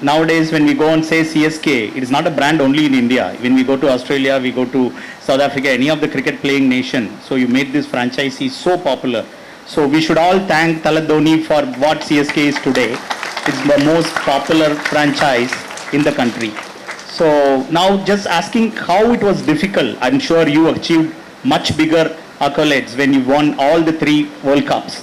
Nowadays, when we go and say CSK, it is not a brand only in India. When we go to Australia, we go to South Africa, any of the cricket playing nation. So you made this franchisee so popular. So we should all thank Dhoni for what CSK is today. It's the most popular franchise in the country. So now just asking how it was difficult. I'm sure you achieved much bigger accolades when you won all the 3 World Cups.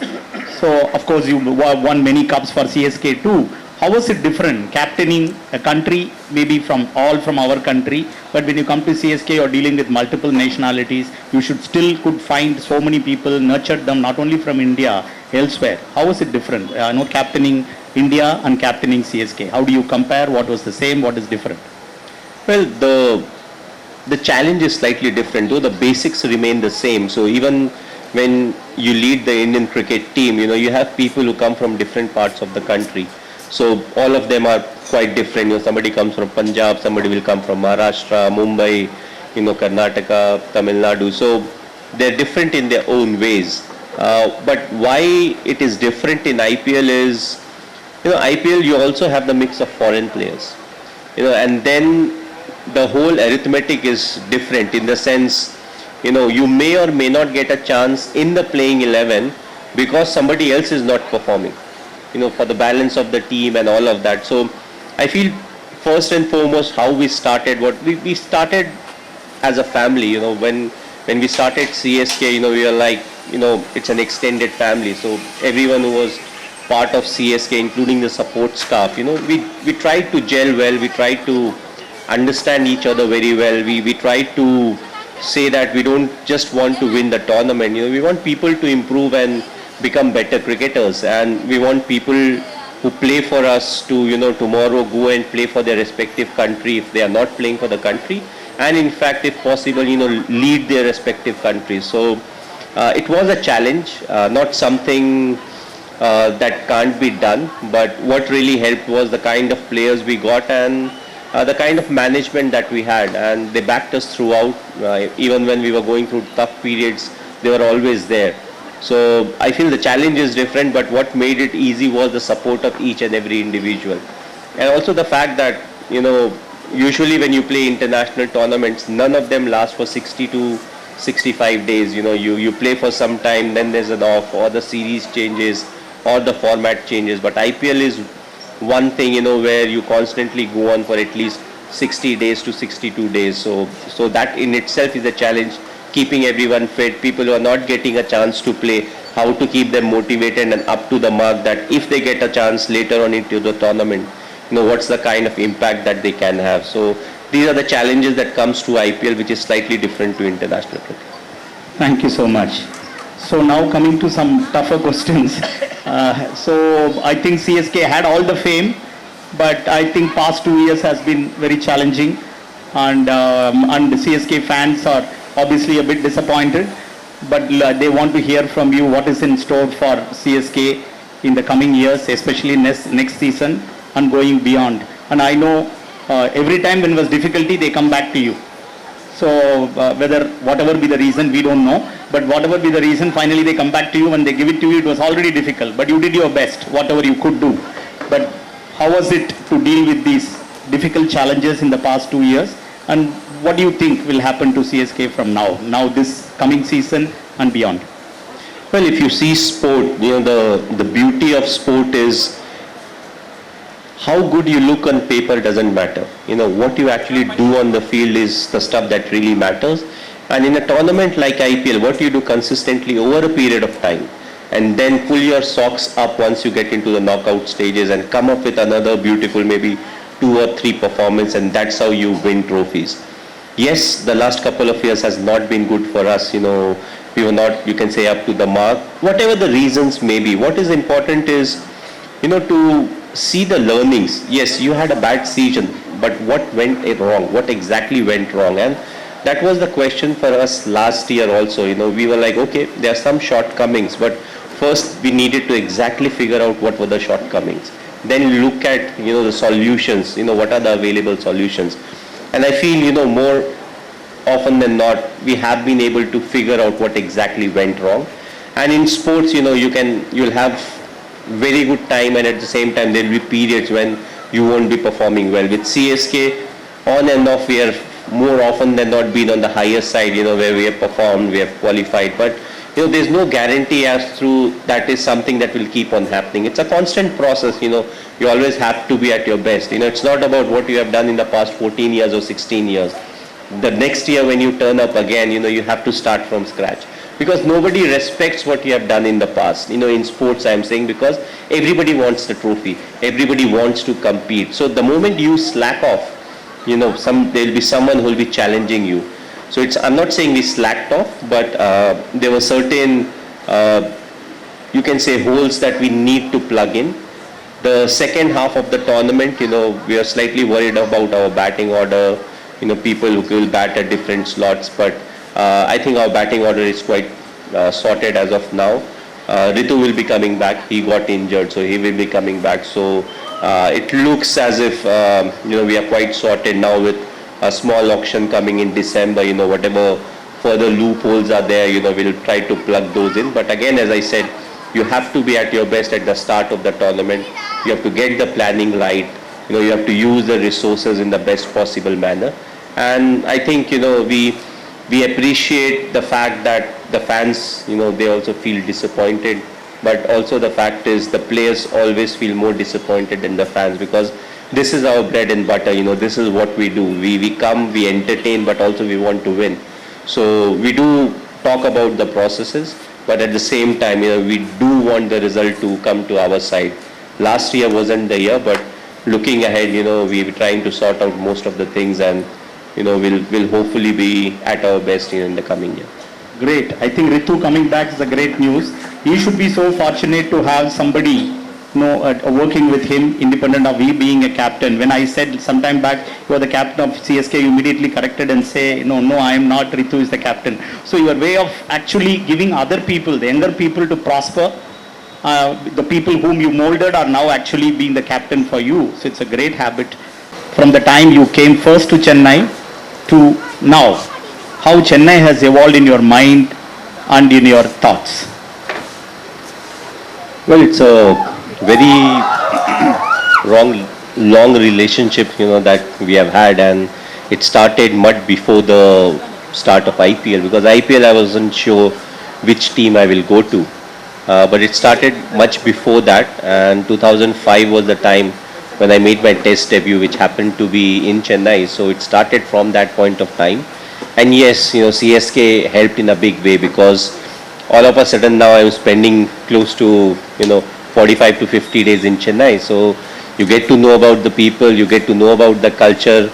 So of course you won many cups for CSK too. How was it different captaining a country, maybe from our country, but when you come to CSK you're dealing with multiple nationalities, you should still could find so many people, nurture them not only from India, elsewhere. How was it different? No, captaining India and captaining CSK. How do you compare? What was the same? What is different? Well, the challenge is slightly different, though the basics remain the same. So even when you lead the Indian cricket team, you have people who come from different parts of the country. So all of them are quite different. Somebody comes from Punjab, somebody will come from Maharashtra, Mumbai, Karnataka, Tamil Nadu. So they're different in their own ways. But why it is different in IPL is, IPL you also have the mix of foreign players. And then the whole arithmetic is different in the sense, you may or may not get a chance in the playing 11 because somebody else is not performing. For the balance of the team and all of that. So I feel first and foremost how we started, we started as a family, when we started CSK, we were like, it's an extended family. So everyone who was part of CSK, including the support staff, we tried to gel well, we tried to understand each other very well. We tried to say that we don't just want to win the tournament, we want people to improve and become better cricketers, and we want people who play for us to tomorrow go and play for their respective country if they are not playing for the country, and in fact if possible lead their respective countries. So it was a challenge, not something that can't be done, but what really helped was the kind of players we got and the kind of management that we had, and they backed us throughout. Even when we were going through tough periods, they were always there. So I feel the challenge is different, but what made it easy was the support of each and every individual. And also the fact that, usually when you play international tournaments, none of them last for 60 to 65 days. You play for some time, then there's an off, or the series changes, or the format changes. But IPL is one thing, where you constantly go on for at least 60 days to 62 days. So that in itself is a challenge. Keeping everyone fit, people who are not getting a chance to play, how to keep them motivated and up to the mark that if they get a chance later on into the tournament, what's the kind of impact that they can have. So these are the challenges that comes to IPL, which is slightly different to international cricket. Thank you so much. So now coming to some tougher questions. So I think CSK had all the fame, but I think past 2 years has been very challenging, and the CSK fans are obviously a bit disappointed, but they want to hear from you what is in store for CSK in the coming years, especially next season and going beyond. And I know every time when there was difficulty, they come back to you. So whatever be the reason, we don't know, but whatever be the reason, finally they come back to you. When they give it to you, it was already difficult, but you did your best, whatever you could do. But how was it to deal with these difficult challenges in the past 2 years? And what do you think will happen to CSK from now this coming season and beyond? Well, if you see sport, the beauty of sport is how good you look on paper doesn't matter. What you actually do on the field is the stuff that really matters. And in a tournament like IPL, what you do consistently over a period of time, and then pull your socks up once you get into the knockout stages and come up with another beautiful maybe 2 or 3 performance, and that's how you win trophies. Yes, the last couple of years has not been good for us. We were not, you can say, up to the mark. Whatever the reasons may be, what is important is, to see the learnings. Yes, you had a bad season, but what went wrong? What exactly went wrong? And that was the question for us last year also. We were like, okay, there are some shortcomings, but first we needed to exactly figure out what were the shortcomings. Then look at, the solutions, what are the available solutions. And I feel, more often than not, we have been able to figure out what exactly went wrong. And in sports, you'll have very good time, and at the same time, there will be periods when you won't be performing well. With CSK, on and off, we are more often than not been on the higher side, where we have performed, we have qualified. But, there's no guarantee as through that is something that will keep on happening. It's a constant process, you always have to be at your best. It's not about what you have done in the past 14 years or 16 years. The next year when you turn up again, you have to start from scratch. Because nobody respects what you have done in the past. In sports I'm saying, because everybody wants the trophy. Everybody wants to compete. So the moment you slack off, there'll be someone who will be challenging you. So I'm not saying we slacked off, but there were certain, you can say, holes that we need to plug in. The second half of the tournament, we are slightly worried about our batting order, people who will bat at different slots, but I think our batting order is quite sorted as of now. Ritu will be coming back. He got injured, so he will be coming back. So it looks as if we are quite sorted now with a small auction coming in December. Whatever further loopholes are there, we'll try to plug those in. But again, as I said, you have to be at your best at the start of the tournament. You have to get the planning right. You have to use the resources in the best possible manner. And I think we appreciate the fact that the fans, they also feel disappointed, but also the fact is the players always feel more disappointed than the fans, because this is our bread and butter, this is what we do. We come, we entertain, but also we want to win. So we do talk about the processes, but at the same time, we do want the result to come to our side. Last year wasn't the year, but looking ahead, we're trying to sort out most of the things, and we'll hopefully be at our best in the coming year. Great. I think Ritu coming back is a great news. He should be so fortunate to have somebody, working with him, independent of he being a captain. When I said some time back, you are the captain of CSK, you immediately corrected and say, no, I am not. Ritu is the captain. So your way of actually giving other people, the younger people, to prosper. The people whom you molded are now actually being the captain for you. So it's a great habit. From the time you came first to Chennai to now, how Chennai has evolved in your mind and in your thoughts? Well, it's a very long relationship, that we have had, and it started much before the start of IPL, because IPL I wasn't sure which team I will go to, but it started much before that, and 2005 was the time when I made my test debut, which happened to be in Chennai. So it started from that point of time. And yes, CSK helped in a big way, because all of a sudden now I'm spending close to 45 to 50 days in Chennai. So you get to know about the people, you get to know about the culture,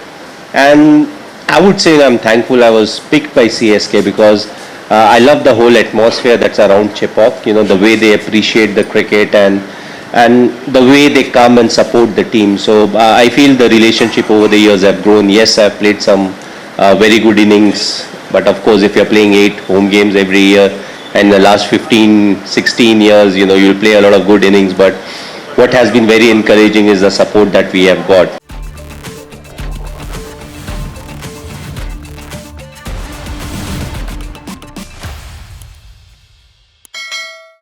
and I would say I'm thankful I was picked by CSK, because I love the whole atmosphere that's around Chepauk, the way they appreciate the cricket, and the way they come and support the team. So I feel the relationship over the years have grown. Yes, I've played some very good innings, but of course if you're playing 8 home games every year, and the last 15, 16 years, you'll play a lot of good innings, but what has been very encouraging is the support that we have got.